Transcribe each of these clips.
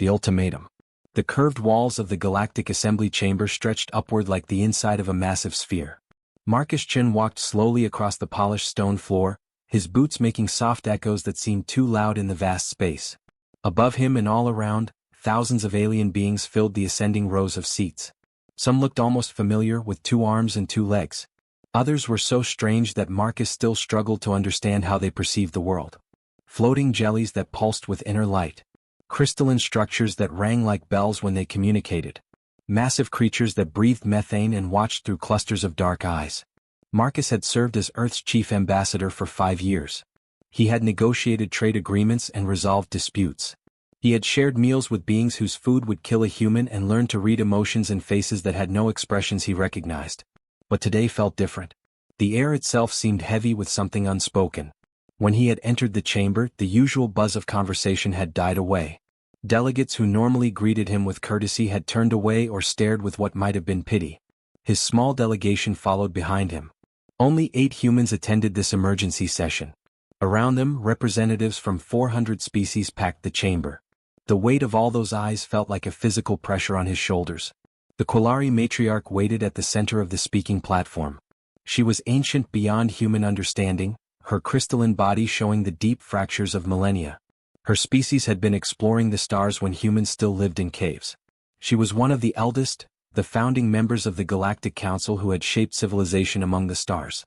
The ultimatum. The curved walls of the Galactic Assembly chamber stretched upward like the inside of a massive sphere. Marcus Chin walked slowly across the polished stone floor, his boots making soft echoes that seemed too loud in the vast space. Above him and all around, thousands of alien beings filled the ascending rows of seats. Some looked almost familiar, with 2 arms and 2 legs. Others were so strange that Marcus still struggled to understand how they perceived the world. Floating jellies that pulsed with inner light. Crystalline structures that rang like bells when they communicated. Massive creatures that breathed methane and watched through clusters of dark eyes. Marcus had served as Earth's chief ambassador for 5 years. He had negotiated trade agreements and resolved disputes. He had shared meals with beings whose food would kill a human and learned to read emotions in faces that had no expressions he recognized. But today felt different. The air itself seemed heavy with something unspoken. When he had entered the chamber, the usual buzz of conversation had died away. Delegates who normally greeted him with courtesy had turned away or stared with what might have been pity. His small delegation followed behind him. Only 8 humans attended this emergency session. Around them, representatives from 400 species packed the chamber. The weight of all those eyes felt like a physical pressure on his shoulders. The Quillari matriarch waited at the center of the speaking platform. She was ancient beyond human understanding, her crystalline body showing the deep fractures of millennia. Her species had been exploring the stars when humans still lived in caves. She was one of the eldest, the founding members of the Galactic Council who had shaped civilization among the stars.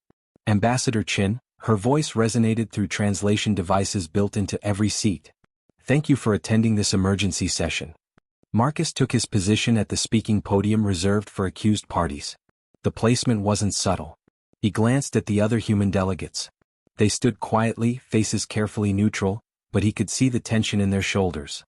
Ambassador Chin, her voice resonated through translation devices built into every seat. Thank you for attending this emergency session. Marcus took his position at the speaking podium reserved for accused parties. The placement wasn't subtle. He glanced at the other human delegates. They stood quietly, faces carefully neutral, but he could see the tension in their shoulders.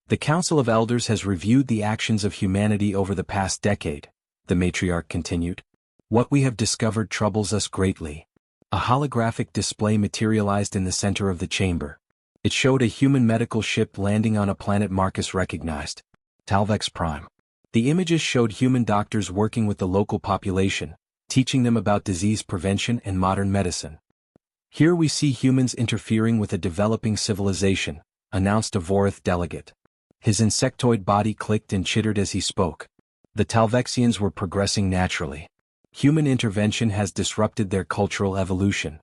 The Council of Elders has reviewed the actions of humanity over the past decade, the matriarch continued. What we have discovered troubles us greatly. A holographic display materialized in the center of the chamber. It showed a human medical ship landing on a planet Marcus recognized. Talvex Prime. The images showed human doctors working with the local population, teaching them about disease prevention and modern medicine. Here we see humans interfering with a developing civilization, announced a Vorith delegate. His insectoid body clicked and chittered as he spoke. The Talvexians were progressing naturally. Human intervention has disrupted their cultural evolution.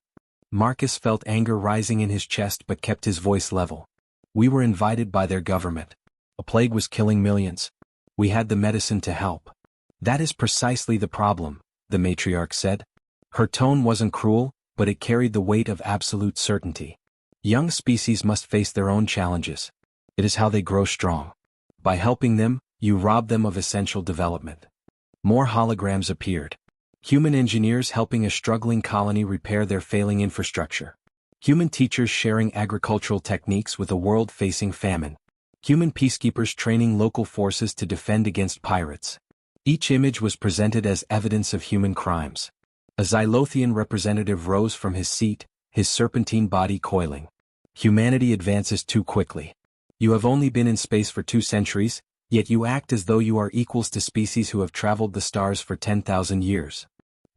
Marcus felt anger rising in his chest but kept his voice level. We were invited by their government. A plague was killing millions. We had the medicine to help. That is precisely the problem, the matriarch said. Her tone wasn't cruel, but it carried the weight of absolute certainty. Young species must face their own challenges. It is how they grow strong. By helping them, you rob them of essential development. More holograms appeared. Human engineers helping a struggling colony repair their failing infrastructure. Human teachers sharing agricultural techniques with a world facing famine. Human peacekeepers training local forces to defend against pirates. Each image was presented as evidence of human crimes. A Xylothian representative rose from his seat, his serpentine body coiling. Humanity advances too quickly. You have only been in space for 2 centuries, yet you act as though you are equals to species who have traveled the stars for 10,000 years.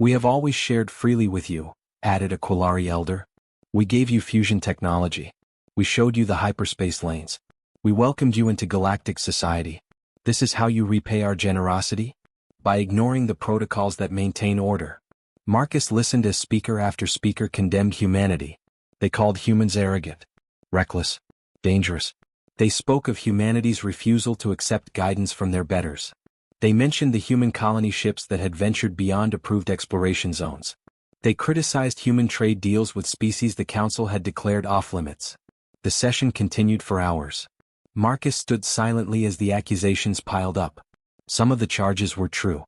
We have always shared freely with you, added a Quillari elder. We gave you fusion technology. We showed you the hyperspace lanes. We welcomed you into galactic society. This is how you repay our generosity? By ignoring the protocols that maintain order. Marcus listened as speaker after speaker condemned humanity. They called humans arrogant, reckless, dangerous. They spoke of humanity's refusal to accept guidance from their betters. They mentioned the human colony ships that had ventured beyond approved exploration zones. They criticized human trade deals with species the Council had declared off-limits. The session continued for hours. Marcus stood silently as the accusations piled up. Some of the charges were true.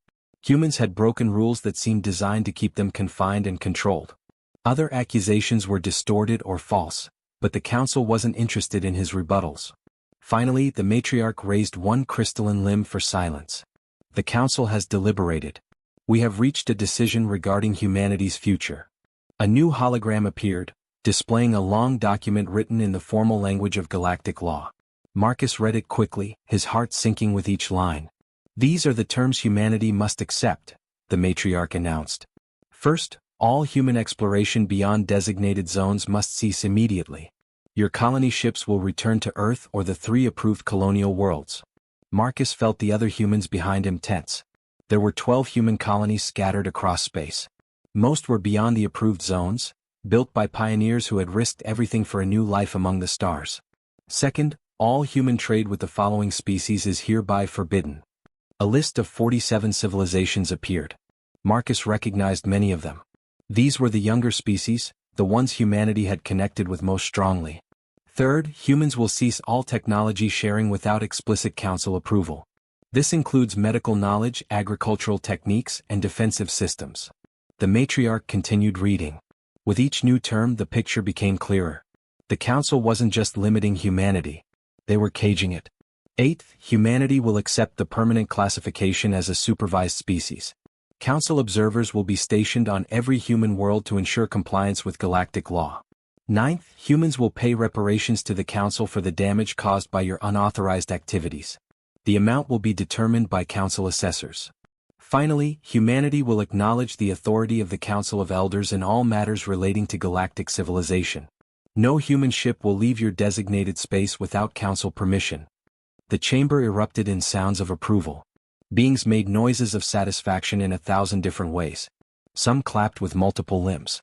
Humans had broken rules that seemed designed to keep them confined and controlled. Other accusations were distorted or false, but the Council wasn't interested in his rebuttals. Finally, the matriarch raised one crystalline limb for silence. The Council has deliberated. We have reached a decision regarding humanity's future. A new hologram appeared, displaying a long document written in the formal language of galactic law. Marcus read it quickly, his heart sinking with each line. These are the terms humanity must accept, the matriarch announced. First, all human exploration beyond designated zones must cease immediately. Your colony ships will return to Earth or the 3 approved colonial worlds. Marcus felt the other humans behind him tense. There were 12 human colonies scattered across space. Most were beyond the approved zones, built by pioneers who had risked everything for a new life among the stars. Second, all human trade with the following species is hereby forbidden. A list of 47 civilizations appeared. Marcus recognized many of them. These were the younger species, the ones humanity had connected with most strongly. Third, humans will cease all technology sharing without explicit council approval. This includes medical knowledge, agricultural techniques, and defensive systems. The matriarch continued reading. With each new term, the picture became clearer. The council wasn't just limiting humanity. They were caging it. Eighth, humanity will accept the permanent classification as a supervised species. Council observers will be stationed on every human world to ensure compliance with galactic law. Ninth, humans will pay reparations to the Council for the damage caused by your unauthorized activities. The amount will be determined by Council assessors. Finally, humanity will acknowledge the authority of the Council of Elders in all matters relating to galactic civilization. No human ship will leave your designated space without Council permission. The chamber erupted in sounds of approval. Beings made noises of satisfaction in 1,000 different ways. Some clapped with multiple limbs.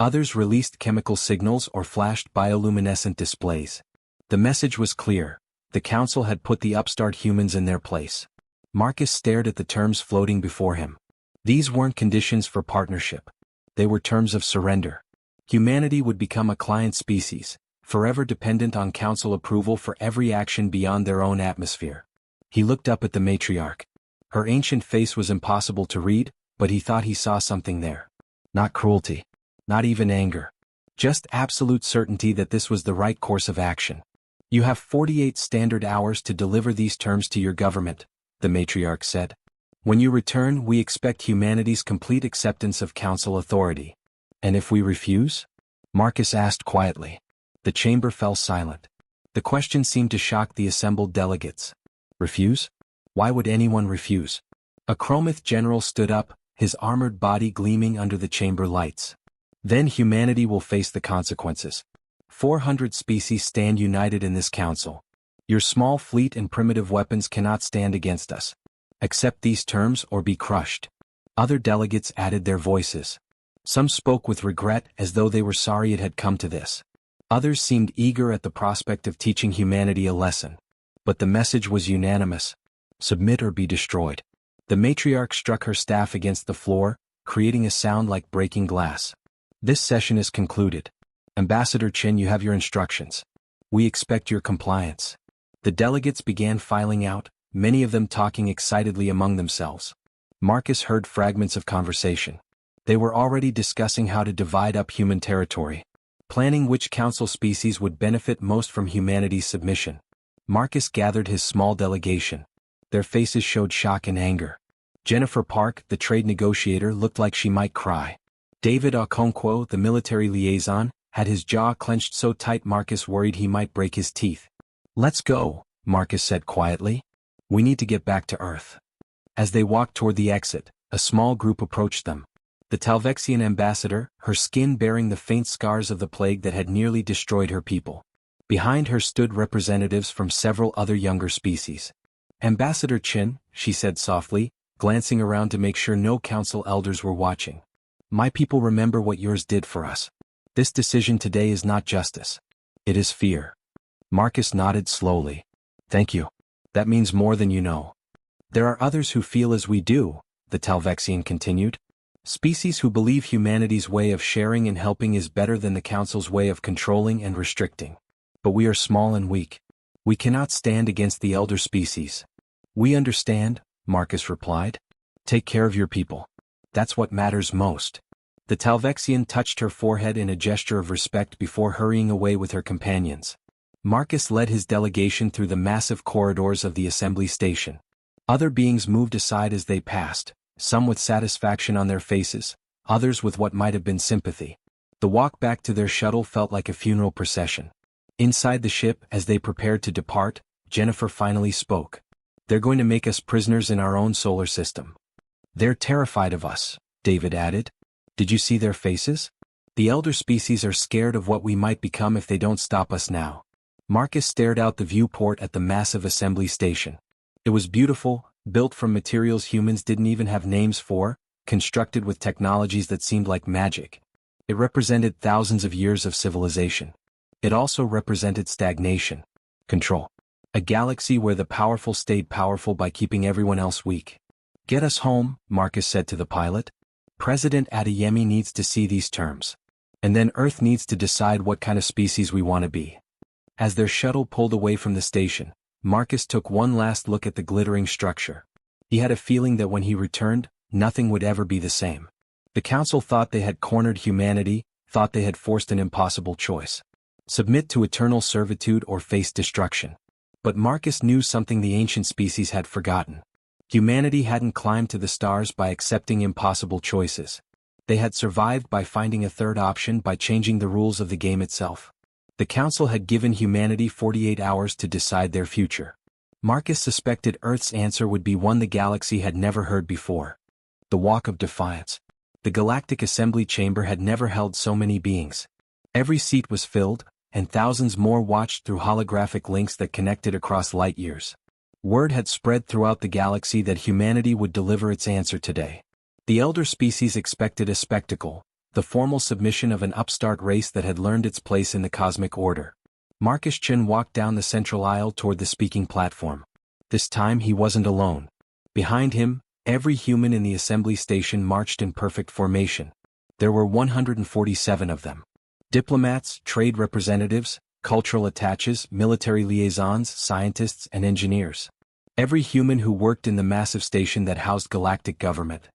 Others released chemical signals or flashed bioluminescent displays. The message was clear. The Council had put the upstart humans in their place. Marcus stared at the terms floating before him. These weren't conditions for partnership. They were terms of surrender. Humanity would become a client species, forever dependent on Council approval for every action beyond their own atmosphere. He looked up at the matriarch. Her ancient face was impossible to read, but he thought he saw something there. Not cruelty. Not even anger. Just absolute certainty that this was the right course of action. You have 48 standard hours to deliver these terms to your government, the matriarch said. When you return, we expect humanity's complete acceptance of Council authority. And if we refuse? Marcus asked quietly. The chamber fell silent. The question seemed to shock the assembled delegates. Refuse? Why would anyone refuse? A Chromith general stood up, his armored body gleaming under the chamber lights. Then humanity will face the consequences. 400 species stand united in this council. Your small fleet and primitive weapons cannot stand against us. Accept these terms or be crushed. Other delegates added their voices. Some spoke with regret as though they were sorry it had come to this. Others seemed eager at the prospect of teaching humanity a lesson. But the message was unanimous. Submit or be destroyed. The matriarch struck her staff against the floor, creating a sound like breaking glass. This session is concluded. Ambassador Chin, you have your instructions. We expect your compliance. The delegates began filing out, many of them talking excitedly among themselves. Marcus heard fragments of conversation. They were already discussing how to divide up human territory, planning which council species would benefit most from humanity's submission. Marcus gathered his small delegation. Their faces showed shock and anger. Jennifer Park, the trade negotiator, looked like she might cry. David Okonkwo, the military liaison, had his jaw clenched so tight Marcus worried he might break his teeth. Let's go, Marcus said quietly. We need to get back to Earth. As they walked toward the exit, a small group approached them. The Talvexian ambassador, her skin bearing the faint scars of the plague that had nearly destroyed her people. Behind her stood representatives from several other younger species. Ambassador Chin, she said softly, glancing around to make sure no council elders were watching. My people remember what yours did for us. This decision today is not justice. It is fear. Marcus nodded slowly. Thank you. That means more than you know. There are others who feel as we do, the Talvexian continued. Species who believe humanity's way of sharing and helping is better than the Council's way of controlling and restricting. But we are small and weak. We cannot stand against the elder species. We understand, Marcus replied. Take care of your people. That's what matters most. The Talvexian touched her forehead in a gesture of respect before hurrying away with her companions. Marcus led his delegation through the massive corridors of the assembly station. Other beings moved aside as they passed, some with satisfaction on their faces, others with what might have been sympathy. The walk back to their shuttle felt like a funeral procession. Inside the ship, as they prepared to depart, Jennifer finally spoke. They're going to make us prisoners in our own solar system. They're terrified of us, David added. Did you see their faces? The elder species are scared of what we might become if they don't stop us now. Marcus stared out the viewport at the massive assembly station. It was beautiful, built from materials humans didn't even have names for, constructed with technologies that seemed like magic. It represented thousands of years of civilization. It also represented stagnation. Control. A galaxy where the powerful stayed powerful by keeping everyone else weak. "Get us home," Marcus said to the pilot. "President Adeyemi needs to see these terms. And then Earth needs to decide what kind of species we want to be." As their shuttle pulled away from the station, Marcus took one last look at the glittering structure. He had a feeling that when he returned, nothing would ever be the same. The Council thought they had cornered humanity, thought they had forced an impossible choice. Submit to eternal servitude or face destruction. But Marcus knew something the ancient species had forgotten. Humanity hadn't climbed to the stars by accepting impossible choices. They had survived by finding a third option, by changing the rules of the game itself. The Council had given humanity 48 hours to decide their future. Marcus suspected Earth's answer would be one the galaxy had never heard before. The Walk of Defiance. The Galactic Assembly chamber had never held so many beings. Every seat was filled, and thousands more watched through holographic links that connected across light years. Word had spread throughout the galaxy that humanity would deliver its answer today. The elder species expected a spectacle, the formal submission of an upstart race that had learned its place in the cosmic order. Marcus Chin walked down the central aisle toward the speaking platform. This time he wasn't alone. Behind him, every human in the assembly station marched in perfect formation. There were 147 of them. Diplomats, trade representatives, cultural attaches, military liaisons, scientists, and engineers. Every human who worked in the massive station that housed galactic government.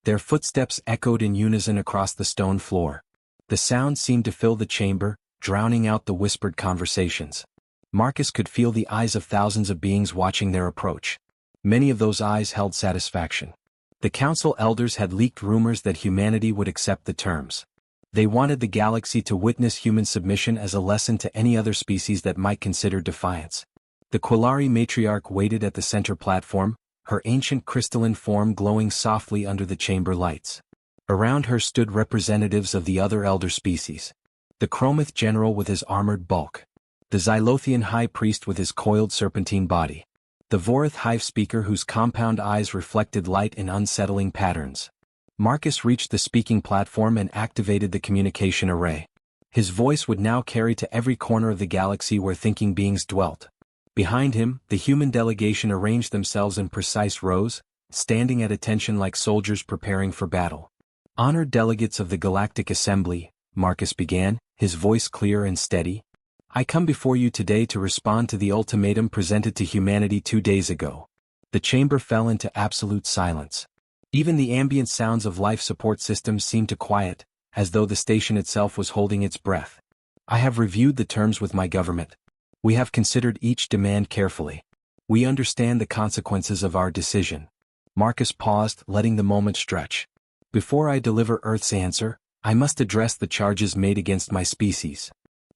Their footsteps echoed in unison across the stone floor. The sound seemed to fill the chamber, drowning out the whispered conversations. Marcus could feel the eyes of thousands of beings watching their approach. Many of those eyes held satisfaction. The Council elders had leaked rumors that humanity would accept the terms. They wanted the galaxy to witness human submission as a lesson to any other species that might consider defiance. The Quillari matriarch waited at the center platform, her ancient crystalline form glowing softly under the chamber lights. Around her stood representatives of the other elder species. The Chromath general with his armored bulk. The Xylothian high priest with his coiled serpentine body. The Vorath hive speaker whose compound eyes reflected light in unsettling patterns. Marcus reached the speaking platform and activated the communication array. His voice would now carry to every corner of the galaxy where thinking beings dwelt. Behind him, the human delegation arranged themselves in precise rows, standing at attention like soldiers preparing for battle. "Honored delegates of the Galactic Assembly," Marcus began, his voice clear and steady. "I come before you today to respond to the ultimatum presented to humanity 2 days ago." The chamber fell into absolute silence. Even the ambient sounds of life support systems seemed to quiet, as though the station itself was holding its breath. "I have reviewed the terms with my government. We have considered each demand carefully. We understand the consequences of our decision." Marcus paused, letting the moment stretch. "Before I deliver Earth's answer, I must address the charges made against my species."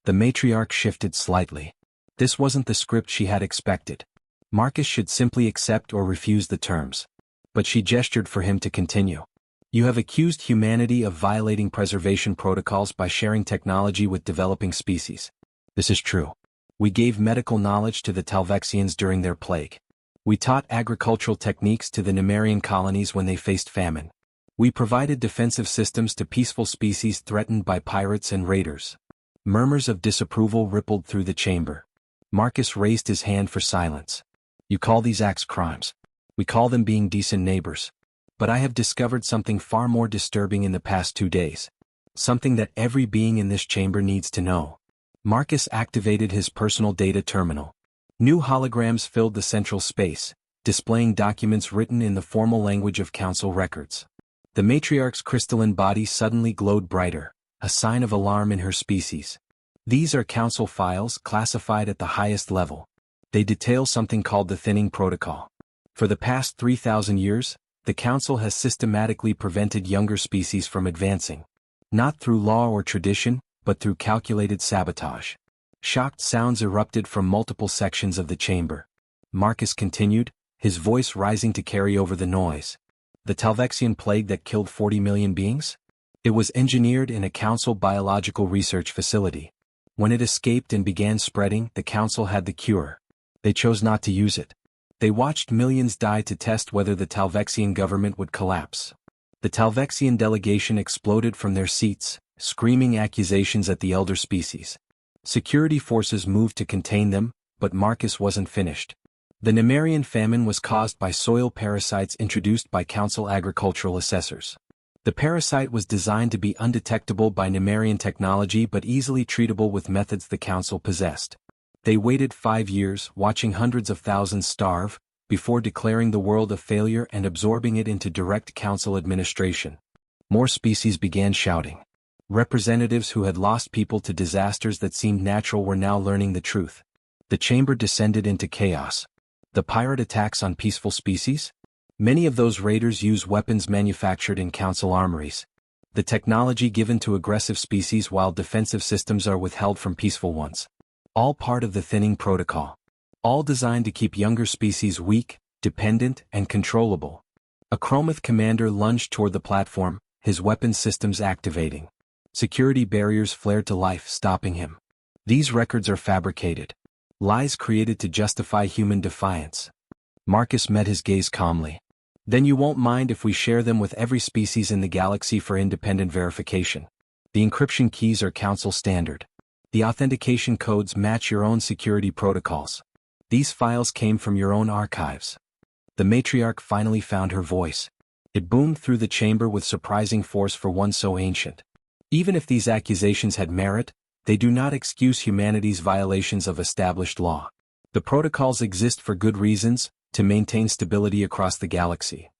The matriarch shifted slightly. This wasn't the script she had expected. Marcus should simply accept or refuse the terms. But she gestured for him to continue. "You have accused humanity of violating preservation protocols by sharing technology with developing species." "This is true. We gave medical knowledge to the Talvexians during their plague. We taught agricultural techniques to the Nemerian colonies when they faced famine. We provided defensive systems to peaceful species threatened by pirates and raiders." Murmurs of disapproval rippled through the chamber. Marcus raised his hand for silence. "You call these acts crimes. We call them being decent neighbors. But I have discovered something far more disturbing in the past 2 days. Something that every being in this chamber needs to know." Marcus activated his personal data terminal. New holograms filled the central space, displaying documents written in the formal language of Council records. The matriarch's crystalline body suddenly glowed brighter, a sign of alarm in her species. "These are Council files classified at the highest level. They detail something called the thinning protocol. For the past 3,000 years, the Council has systematically prevented younger species from advancing. Not through law or tradition, but through calculated sabotage." Shocked sounds erupted from multiple sections of the chamber. Marcus continued, his voice rising to carry over the noise. "The Talvexian plague that killed 40 million beings? It was engineered in a council biological research facility. When it escaped and began spreading, the council had the cure. They chose not to use it. They watched millions die to test whether the Talvexian government would collapse. The Talvexian delegation exploded from their seats, screaming accusations at the elder species. Security forces moved to contain them, but Marcus wasn't finished. The Nemerian famine was caused by soil parasites introduced by council agricultural assessors. The parasite was designed to be undetectable by Nemerian technology but easily treatable with methods the council possessed. They waited 5 years, watching hundreds of thousands starve, before declaring the world a failure and absorbing it into direct council administration. More species began shouting. Representatives who had lost people to disasters that seemed natural were now learning the truth. The chamber descended into chaos. The pirate attacks on peaceful species? Many of those raiders use weapons manufactured in council armories. The technology given to aggressive species while defensive systems are withheld from peaceful ones. All part of the thinning protocol. All designed to keep younger species weak, dependent, and controllable. A Chromoth commander lunged toward the platform, his weapons systems activating. Security barriers flared to life, stopping him. These records are fabricated. Lies created to justify human defiance. Marcus met his gaze calmly. Then you won't mind if we share them with every species in the galaxy for independent verification. The encryption keys are council standard. The authentication codes match your own security protocols. These files came from your own archives. The matriarch finally found her voice. It boomed through the chamber with surprising force for one so ancient. Even if these accusations had merit, they do not excuse humanity's violations of established law. The protocols exist for good reasons, to maintain stability across the galaxy.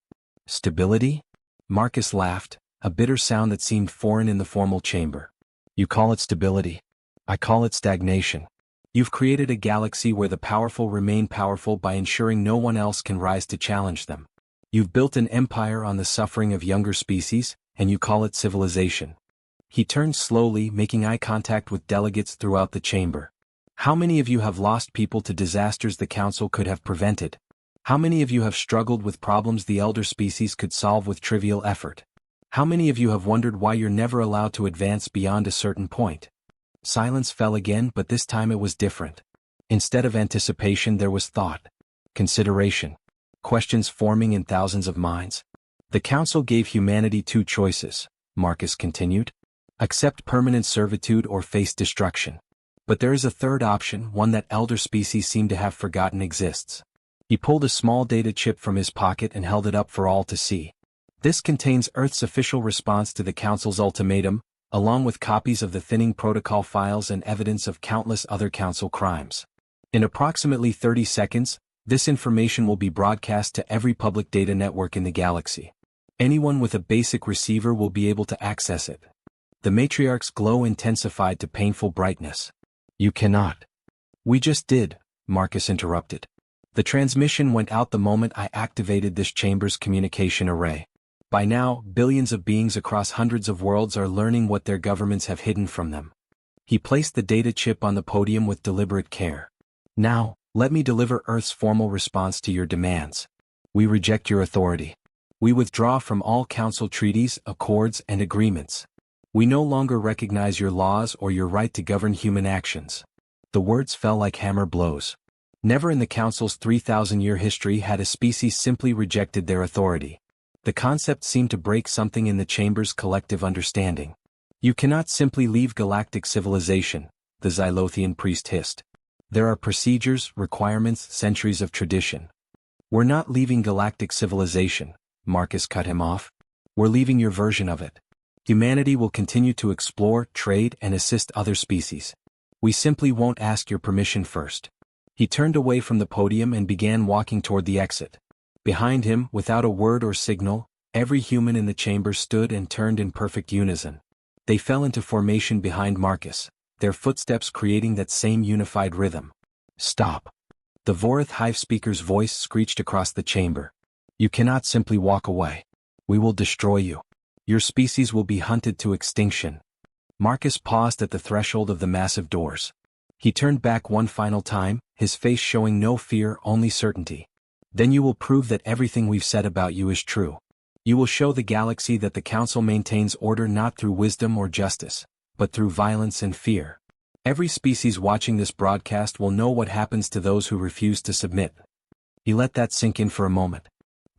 Stability? Marcus laughed, a bitter sound that seemed foreign in the formal chamber. You call it stability. I call it stagnation. You've created a galaxy where the powerful remain powerful by ensuring no one else can rise to challenge them. You've built an empire on the suffering of younger species, and you call it civilization. He turned slowly, making eye contact with delegates throughout the chamber. How many of you have lost people to disasters the council could have prevented? How many of you have struggled with problems the elder species could solve with trivial effort? How many of you have wondered why you're never allowed to advance beyond a certain point? Silence fell again, but this time it was different. Instead of anticipation there was thought. Consideration. Questions forming in thousands of minds. The council gave humanity 2 choices, Marcus continued. Accept permanent servitude or face destruction. But there is a third option, one that elder species seem to have forgotten exists. He pulled a small data chip from his pocket and held it up for all to see. This contains Earth's official response to the Council's ultimatum, along with copies of the thinning protocol files and evidence of countless other Council crimes. In approximately 30 seconds, this information will be broadcast to every public data network in the galaxy. Anyone with a basic receiver will be able to access it. The matriarch's glow intensified to painful brightness. You cannot. We just did, Marcus interrupted. The transmission went out the moment I activated this chamber's communication array. By now, billions of beings across hundreds of worlds are learning what their governments have hidden from them. He placed the data chip on the podium with deliberate care. Now, let me deliver Earth's formal response to your demands. We reject your authority. We withdraw from all council treaties, accords, and agreements. We no longer recognize your laws or your right to govern human actions. The words fell like hammer blows. Never in the Council's 3,000-year history had a species simply rejected their authority. The concept seemed to break something in the chamber's collective understanding. You cannot simply leave galactic civilization, the Xylothian priest hissed. There are procedures, requirements, centuries of tradition. We're not leaving galactic civilization, Marcus cut him off. We're leaving your version of it. Humanity will continue to explore, trade, and assist other species. We simply won't ask your permission first. He turned away from the podium and began walking toward the exit. Behind him, without a word or signal, every human in the chamber stood and turned in perfect unison. They fell into formation behind Marcus, their footsteps creating that same unified rhythm. Stop. The Vorath Hive speaker's voice screeched across the chamber. You cannot simply walk away. We will destroy you. Your species will be hunted to extinction. Marcus paused at the threshold of the massive doors. He turned back one final time, his face showing no fear, only certainty. Then you will prove that everything we've said about you is true. You will show the galaxy that the Council maintains order not through wisdom or justice, but through violence and fear. Every species watching this broadcast will know what happens to those who refuse to submit. You let that sink in for a moment.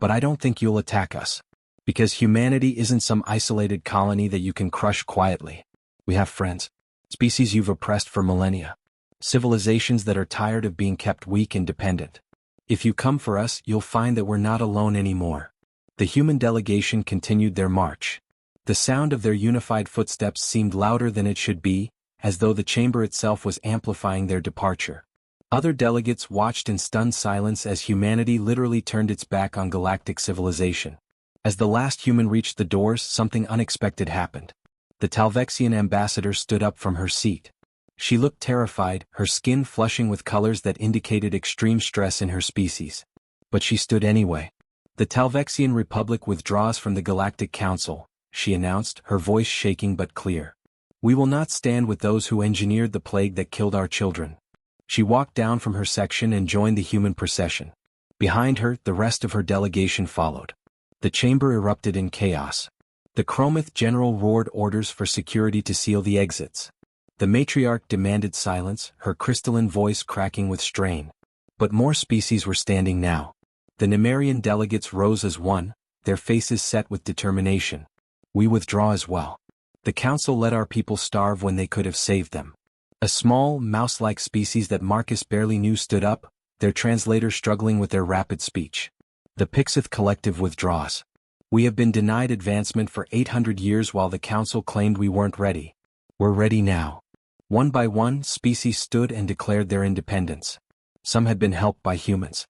But I don't think you'll attack us. Because humanity isn't some isolated colony that you can crush quietly. We have friends. Species you've oppressed for millennia. Civilizations that are tired of being kept weak and dependent. If you come for us, you'll find that we're not alone anymore. The human delegation continued their march. The sound of their unified footsteps seemed louder than it should be, as though the chamber itself was amplifying their departure. Other delegates watched in stunned silence as humanity literally turned its back on galactic civilization. As the last human reached the doors, something unexpected happened. The Talvexian ambassador stood up from her seat. She looked terrified, her skin flushing with colors that indicated extreme stress in her species. But she stood anyway. The Talvexian Republic withdraws from the Galactic Council, she announced, her voice shaking but clear. We will not stand with those who engineered the plague that killed our children. She walked down from her section and joined the human procession. Behind her, the rest of her delegation followed. The chamber erupted in chaos. The Chromith general roared orders for security to seal the exits. The matriarch demanded silence, her crystalline voice cracking with strain. But more species were standing now. The Nemerian delegates rose as one, their faces set with determination. We withdraw as well. The council let our people starve when they could have saved them. A small, mouse-like species that Marcus barely knew stood up, their translator struggling with their rapid speech. The Pixith Collective withdraws. We have been denied advancement for 800 years while the council claimed we weren't ready. We're ready now. One by one, species stood and declared their independence. Some had been helped by humans.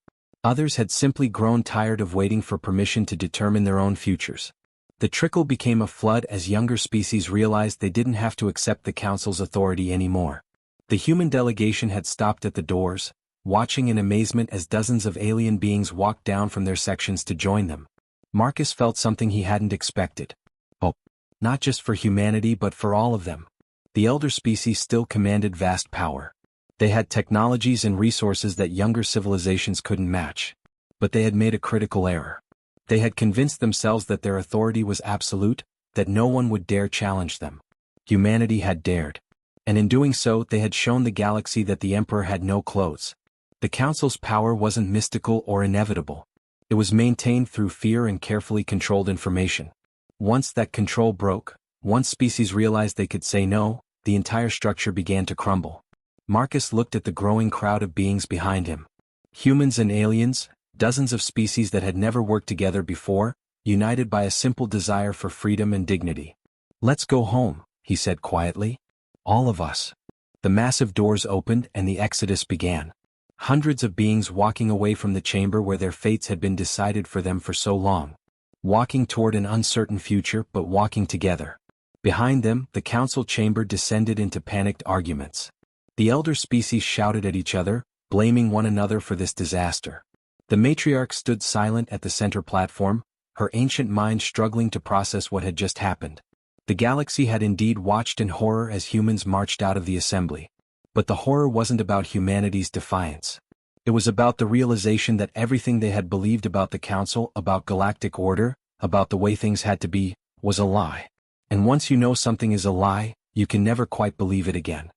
Others had simply grown tired of waiting for permission to determine their own futures. The trickle became a flood as younger species realized they didn't have to accept the council's authority anymore. The human delegation had stopped at the doors, watching in amazement as dozens of alien beings walked down from their sections to join them. Marcus felt something he hadn't expected. Hope. Not just for humanity but for all of them. The elder species still commanded vast power. They had technologies and resources that younger civilizations couldn't match. But they had made a critical error. They had convinced themselves that their authority was absolute, that no one would dare challenge them. Humanity had dared. And in doing so, they had shown the galaxy that the Emperor had no clothes. The Council's power wasn't mystical or inevitable. It was maintained through fear and carefully controlled information. Once that control broke, once species realized they could say no, the entire structure began to crumble. Marcus looked at the growing crowd of beings behind him. Humans and aliens, dozens of species that had never worked together before, united by a simple desire for freedom and dignity. Let's go home, he said quietly. All of us. The massive doors opened and the exodus began. Hundreds of beings walking away from the chamber where their fates had been decided for them for so long. Walking toward an uncertain future but walking together. Behind them, the council chamber descended into panicked arguments. The elder species shouted at each other, blaming one another for this disaster. The matriarch stood silent at the center platform, her ancient mind struggling to process what had just happened. The galaxy had indeed watched in horror as humans marched out of the assembly. But the horror wasn't about humanity's defiance. It was about the realization that everything they had believed about the council, about galactic order, about the way things had to be, was a lie. And once you know something is a lie, you can never quite believe it again.